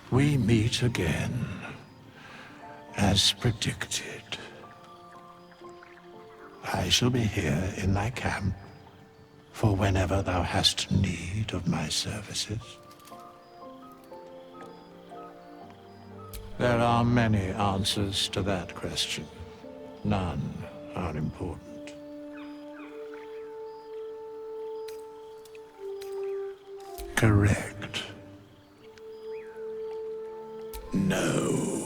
We meet again, as predicted. I shall be here in thy camp, for whenever thou hast need of my services. There are many answers to that question. None are important. Correct. No.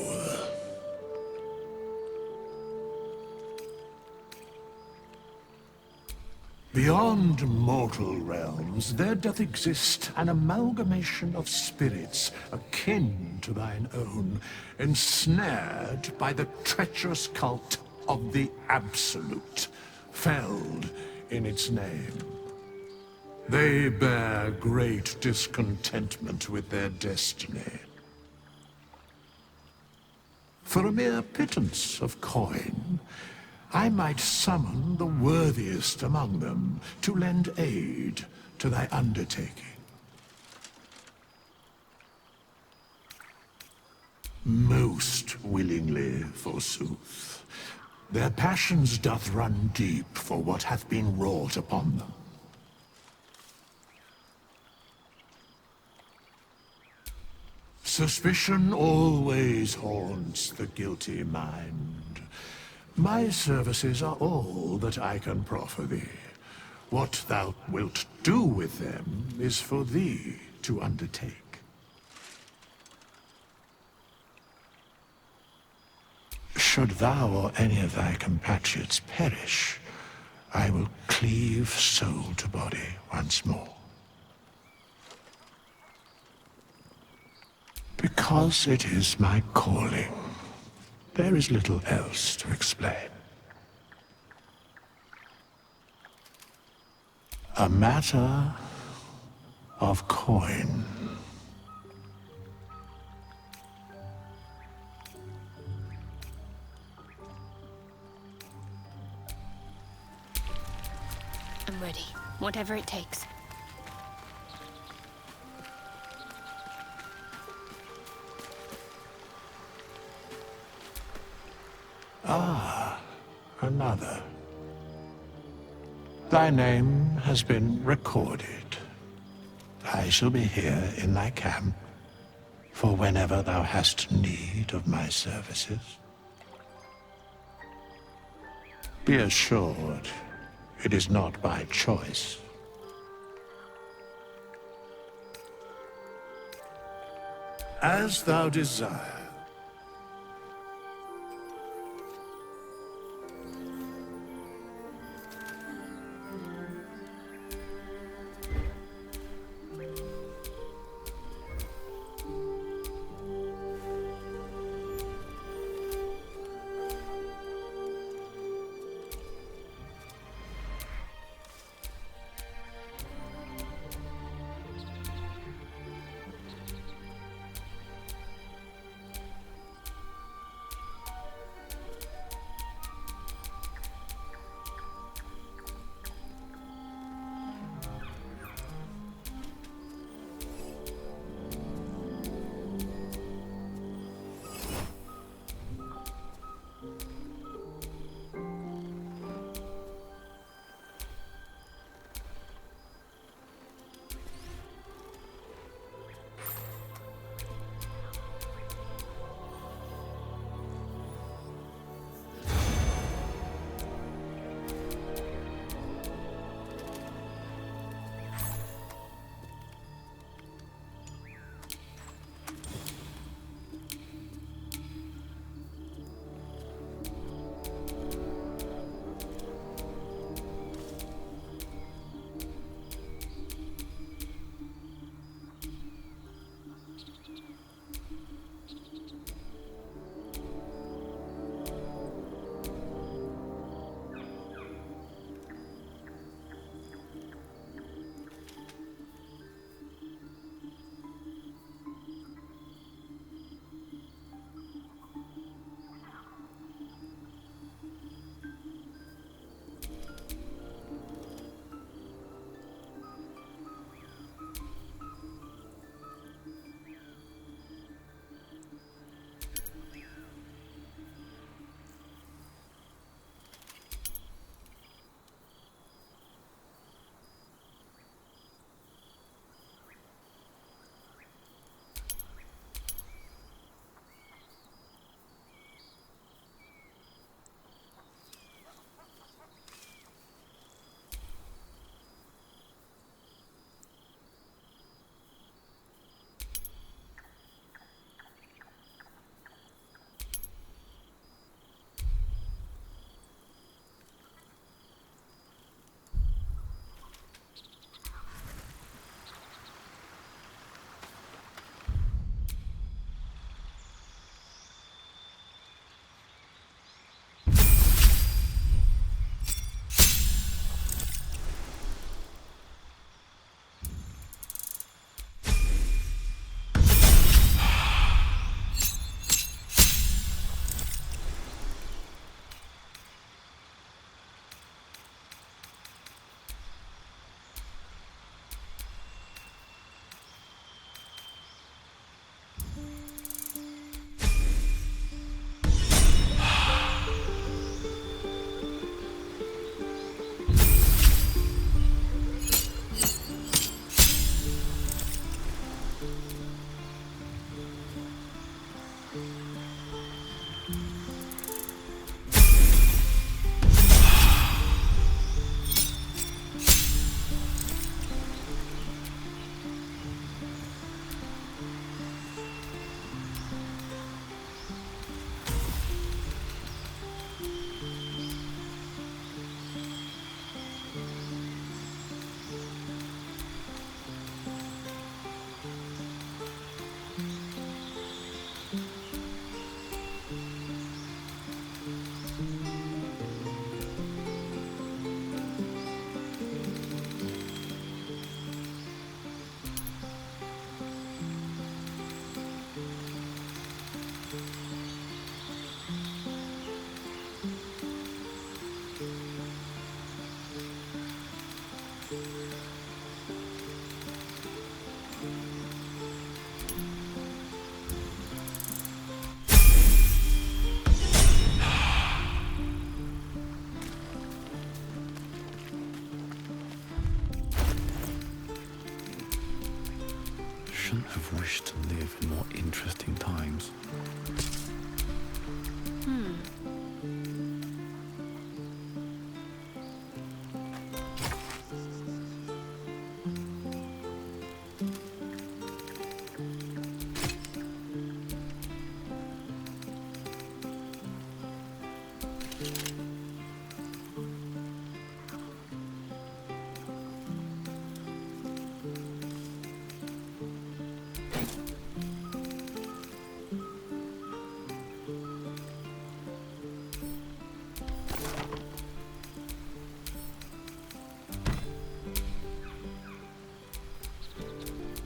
Beyond mortal realms, there doth exist an amalgamation of spirits akin to thine own, ensnared by the treacherous cult of the Absolute, felled in its name. They bear great discontentment with their destiny. For a mere pittance of coin, I might summon the worthiest among them to lend aid to thy undertaking. Most willingly, forsooth. Their passions doth run deep for what hath been wrought upon them. Suspicion always haunts the guilty mind. My services are all that I can proffer thee. What thou wilt do with them is for thee to undertake. Should thou or any of thy compatriots perish, I will cleave soul to body once more. Because it is my calling. There is little else to explain. A matter of coin. I'm ready. Whatever it takes. Another. Thy name has been recorded. I shall be here in thy camp, for whenever thou hast need of my services. Be assured, it is not by choice. As thou desire. shouldn't have wished to live in more interesting times.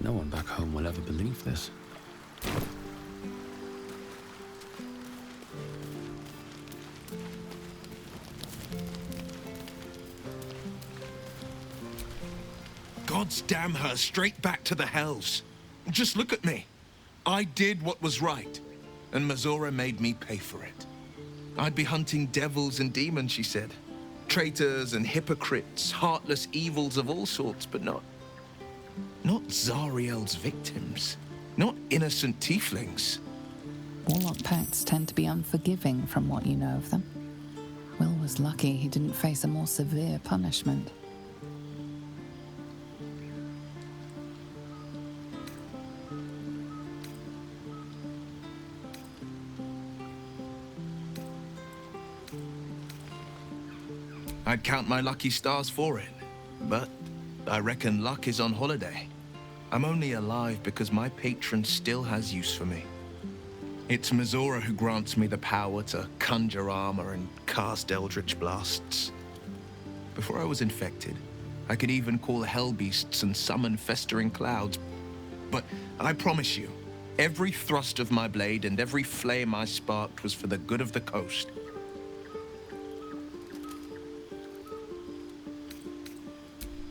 No one back home will ever believe this. Gods damn her, straight back to the hells. Just look at me. I did what was right, and Mazora made me pay for it. I'd be hunting devils and demons, she said. Traitors and hypocrites, heartless evils of all sorts, but not Zariel's victims. Not innocent tieflings. Warlock pacts tend to be unforgiving from what you know of them. Will was lucky he didn't face a more severe punishment. I'd count my lucky stars for it, but I reckon luck is on holiday. I'm only alive because my patron still has use for me. It's Mazora who grants me the power to conjure armor and cast eldritch blasts. Before I was infected, I could even call hell beasts and summon festering clouds. But I promise you, every thrust of my blade and every flame I sparked was for the good of the coast.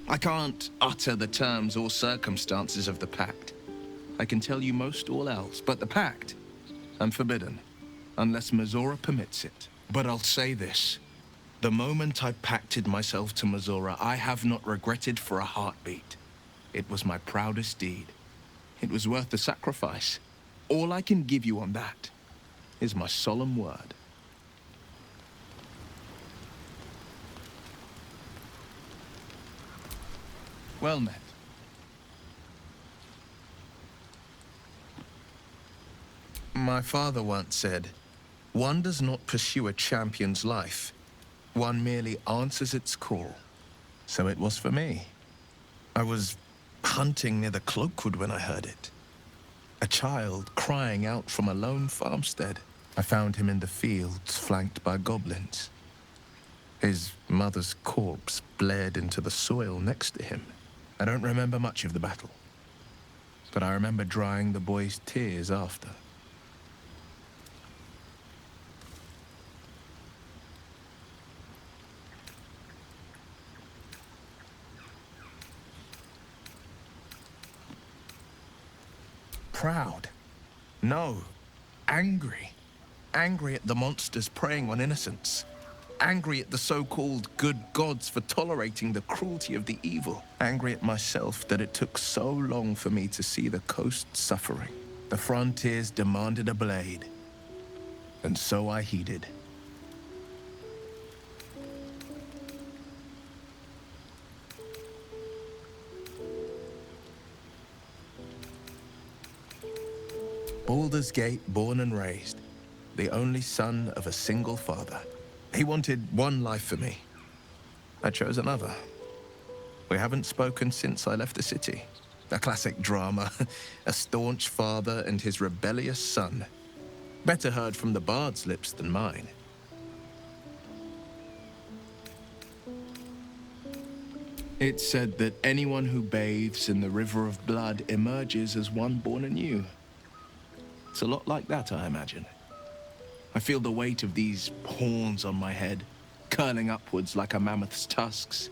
I can't utter the terms or circumstances of the pact. I can tell you most all else, but the pact, I'm forbidden, unless Mazora permits it. But I'll say this. The moment I pacted myself to Mazora, I have not regretted for a heartbeat. It was my proudest deed. It was worth the sacrifice. All I can give you on that is my solemn word. Well met. My father once said, one does not pursue a champion's life. One merely answers its call. So it was for me. I was hunting near the Cloakwood when I heard it. A child crying out from a lone farmstead. I found him in the fields, flanked by goblins. His mother's corpse bled into the soil next to him. I don't remember much of the battle, but I remember drying the boy's tears after. Proud? No. Angry. Angry at the monsters preying on innocents. Angry at the so-called good gods for tolerating the cruelty of the evil. Angry at myself that it took so long for me to see the coast suffering. The frontiers demanded a blade, and so I heeded. Baldur's Gate, born and raised, the only son of a single father. He wanted one life for me. I chose another. We haven't spoken since I left the city. A classic drama, a staunch father and his rebellious son. Better heard from the bard's lips than mine. It's said that anyone who bathes in the river of blood emerges as one born anew. It's a lot like that, I imagine. I feel the weight of these horns on my head, curling upwards like a mammoth's tusks.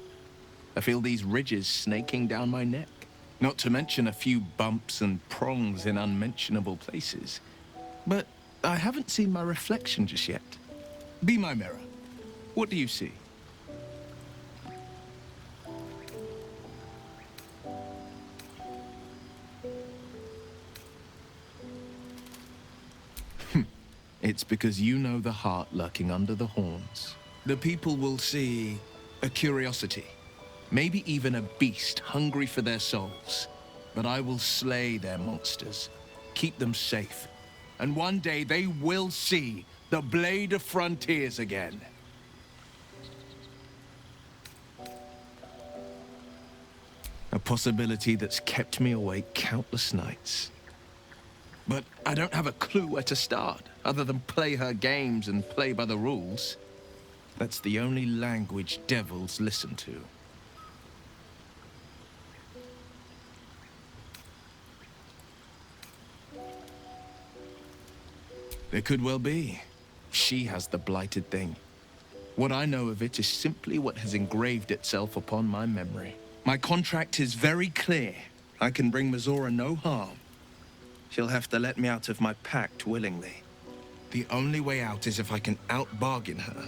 I feel these ridges snaking down my neck, not to mention a few bumps and prongs in unmentionable places. But I haven't seen my reflection just yet. Be my mirror. What do you see? It's because you know the heart lurking under the horns. The people will see a curiosity, maybe even a beast hungry for their souls. But I will slay their monsters, keep them safe. And one day they will see the Blade of Frontiers again. A possibility that's kept me awake countless nights. But I don't have a clue where to start, other than play her games and play by the rules. That's the only language devils listen to. There could well be. She has the blighted thing. What I know of it is simply what has engraved itself upon my memory. My contract is very clear. I can bring Mizora no harm. She'll have to let me out of my pact willingly. The only way out is if I can out-bargain her.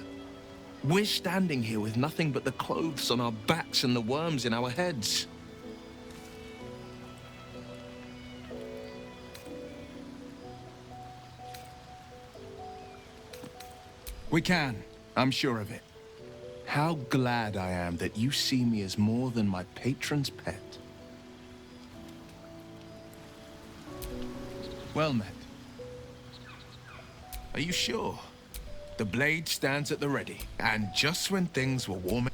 We're standing here with nothing but the clothes on our backs and the worms in our heads. We can. I'm sure of it. How glad I am that you see me as more than my patron's pet. Well met. Are you sure? The blade stands at the ready, and just when things were warming...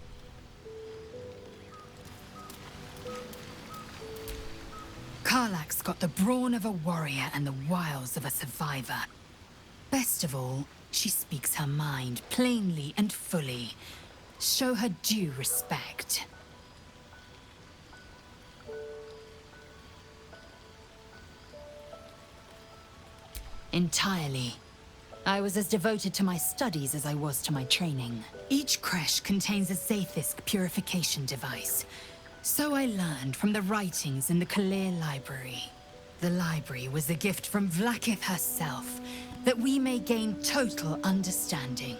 Karlach's got the brawn of a warrior and the wiles of a survivor. Best of all, she speaks her mind plainly and fully. Show her due respect. Entirely. I was as devoted to my studies as I was to my training. Each creche contains a Zaithisk purification device. So I learned from the writings in the Kalir Library. The library was a gift from Vlaakith herself, that we may gain total understanding.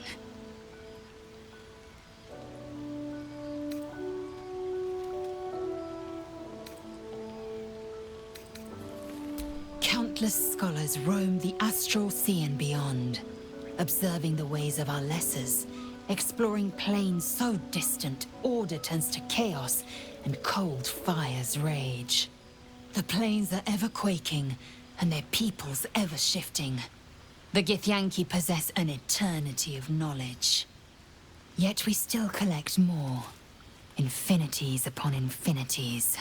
Countless scholars roam the astral sea and beyond, observing the ways of our lessers, exploring planes so distant order turns to chaos and cold fires rage. The planes are ever quaking, and their peoples ever shifting. The Githyanki possess an eternity of knowledge. Yet we still collect more. Infinities upon infinities.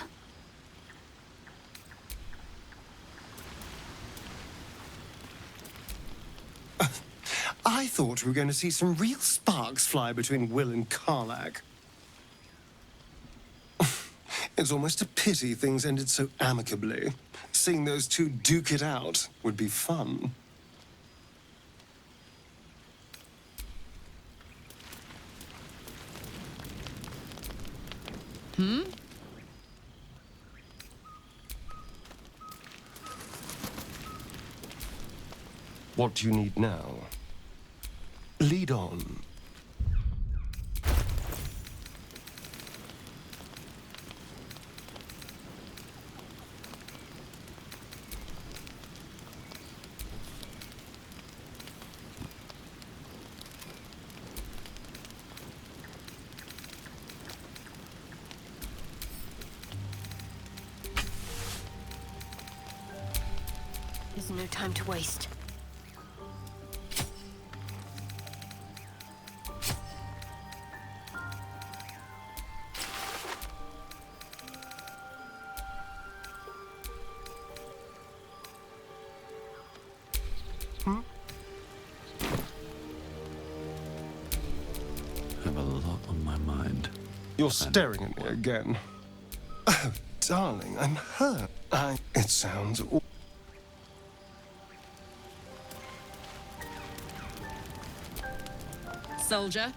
I thought we were going to see some real sparks fly between Will and Karlach. It's almost a pity things ended so amicably. Seeing those two duke it out would be fun. What do you need now? Lead on. There's no time to waste. I have a lot on my mind. You're staring at me again. Oh, darling, I'm hurt. It sounds... Soldier.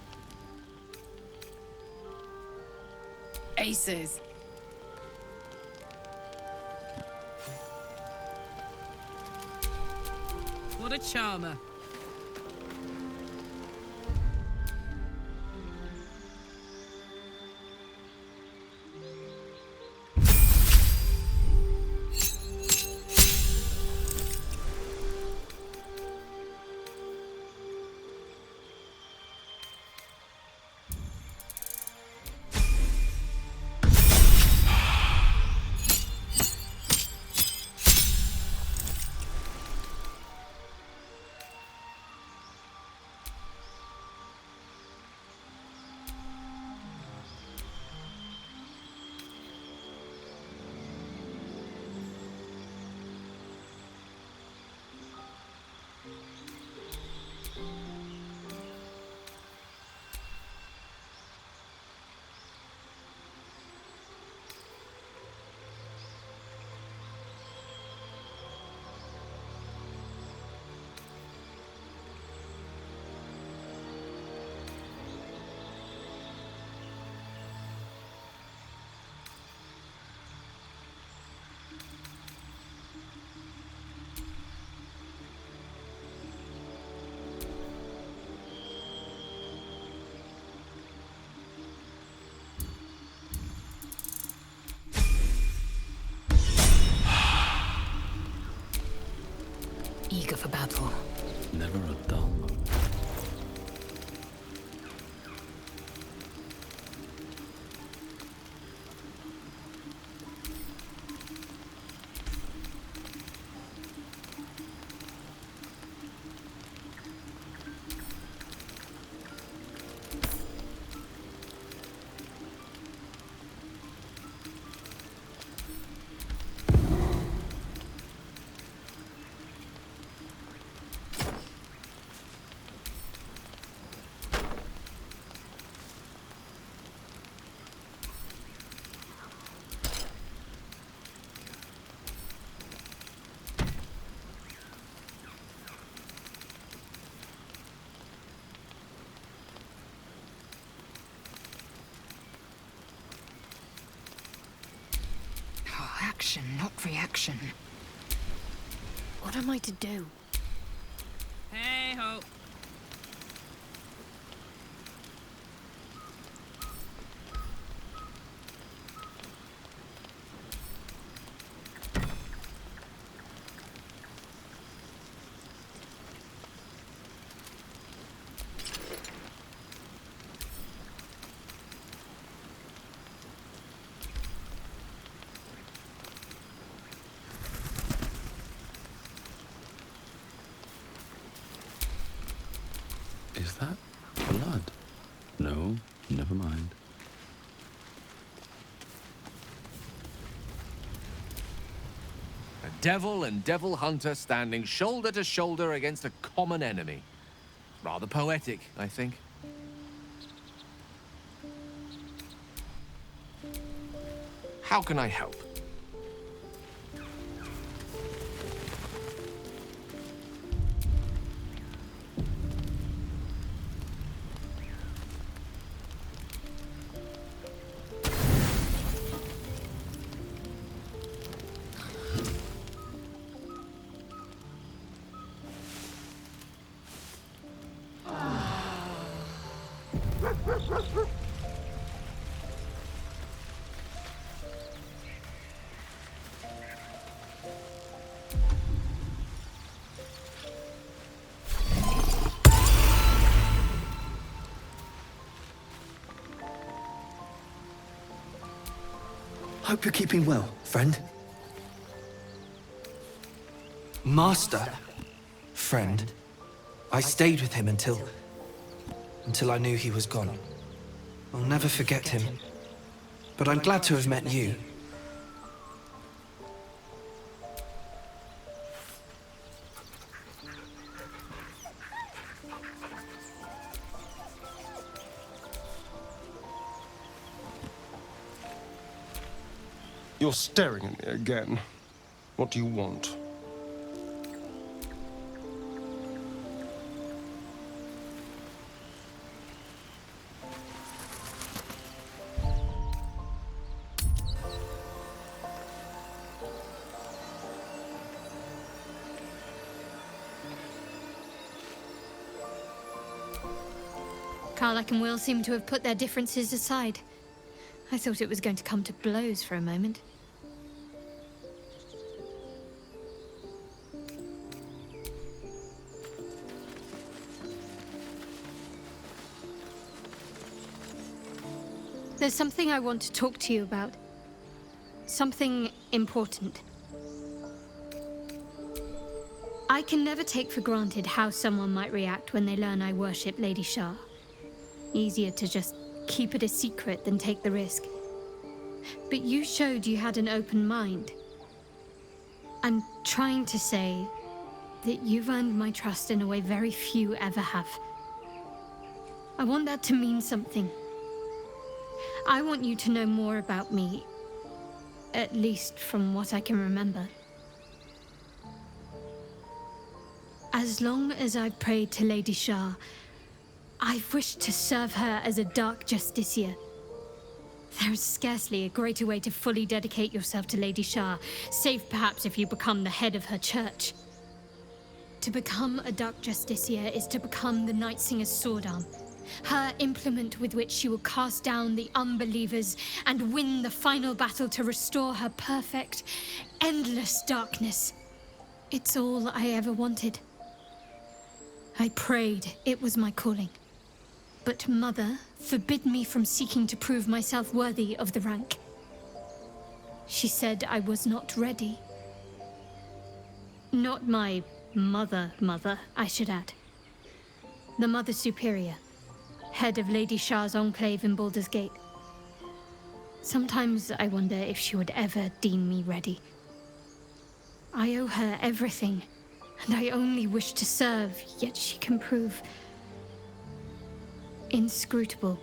Aces. What a charmer. eager for battle. Never a dull moment. Action, not reaction. What am I to do? Hey ho. Is that blood? No, never mind. A devil and devil hunter standing shoulder to shoulder against a common enemy. Rather poetic, I think. How can I help? Hope you're keeping well, friend. Master. Friend. I stayed with him until I knew he was gone. I'll never forget him. But I'm glad to have met you. You're staring at me again. What do you want? Karlach and Will seem to have put their differences aside. I thought it was going to come to blows for a moment. There's something I want to talk to you about. Something important. I can never take for granted how someone might react when they learn I worship Lady Shar. Easier to just keep it a secret than take the risk. But you showed you had an open mind. I'm trying to say that you've earned my trust in a way very few ever have. I want that to mean something. I want you to know more about me, at least from what I can remember. As long as I've prayed to Lady Shar, I've wished to serve her as a dark justiciar. There is scarcely a greater way to fully dedicate yourself to Lady Shar, save perhaps if you become the head of her church. To become a dark justiciar is to become the Night Singer's sword arm, her implement with which she will cast down the unbelievers and win the final battle to restore her perfect, endless darkness. It's all I ever wanted. I prayed it was my calling. But Mother forbid me from seeking to prove myself worthy of the rank. She said I was not ready. Not my mother, I should add. The Mother Superior, head of Lady Shah's enclave in Baldur's Gate. Sometimes I wonder if she would ever deem me ready. I owe her everything, and I only wish to serve, yet she can prove inscrutable.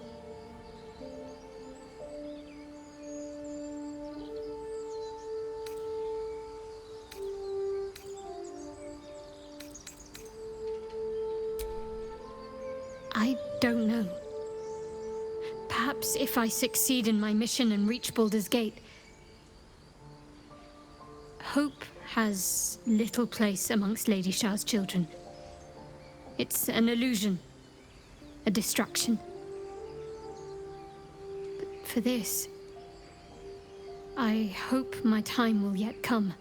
I don't know. Perhaps if I succeed in my mission and reach Baldur's Gate. Hope has little place amongst Lady Shah's children. It's an illusion, a distraction. But for this, I hope my time will yet come.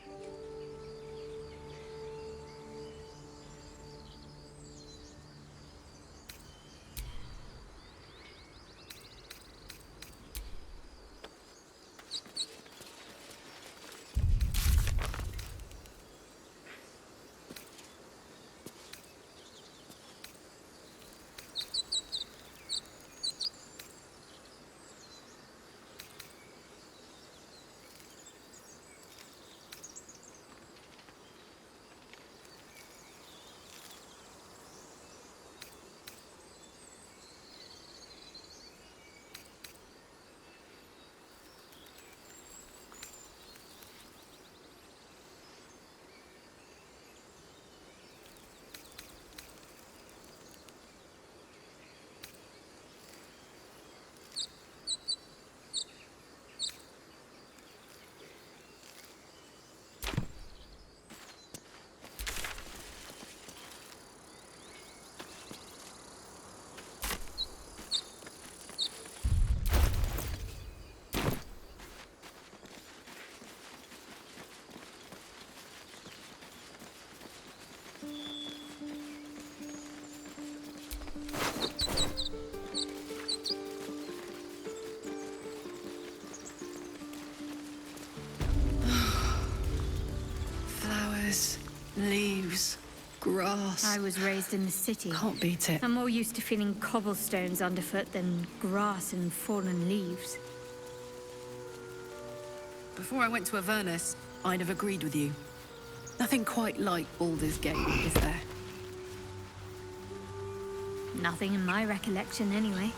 Leaves, grass. I was raised in the city. Can't beat it. I'm more used to feeling cobblestones underfoot than grass and fallen leaves. Before I went to Avernus, I'd have agreed with you. Nothing quite like Baldur's Gate, is there? Nothing in my recollection, anyway.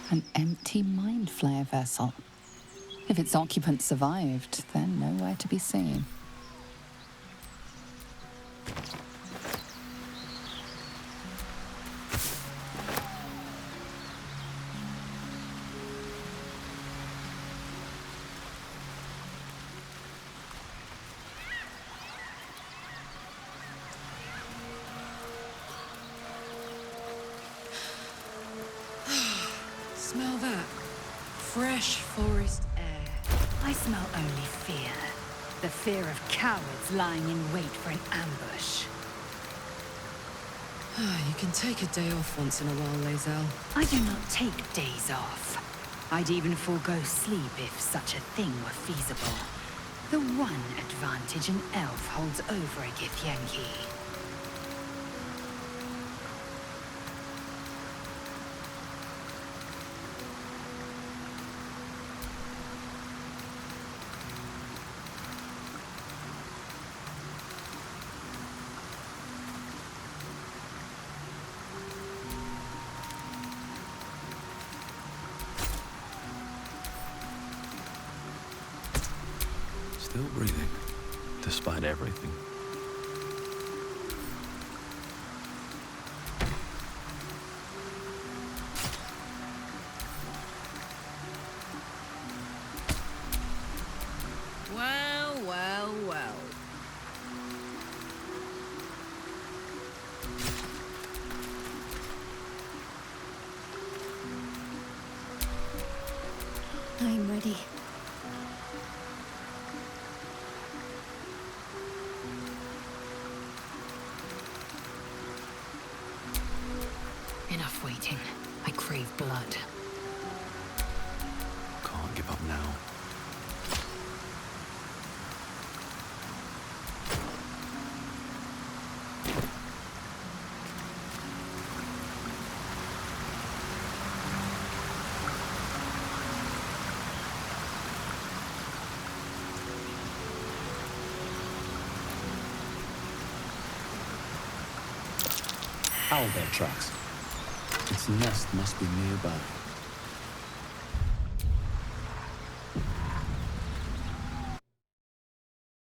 An empty mind flare vessel. If its occupant survived, they're nowhere to be seen. Smell that? Fresh forest air. I smell only fear. The fear of cowards lying in wait for an ambush. You can take a day off once in a while, Lae'zel. I do not take days off. I'd even forego sleep if such a thing were feasible. The one advantage an elf holds over a Githyanki. Still breathing, despite everything. ready. Enough waiting. I crave blood. Can't give up now. Owlbear tracks. Its nest must be nearby.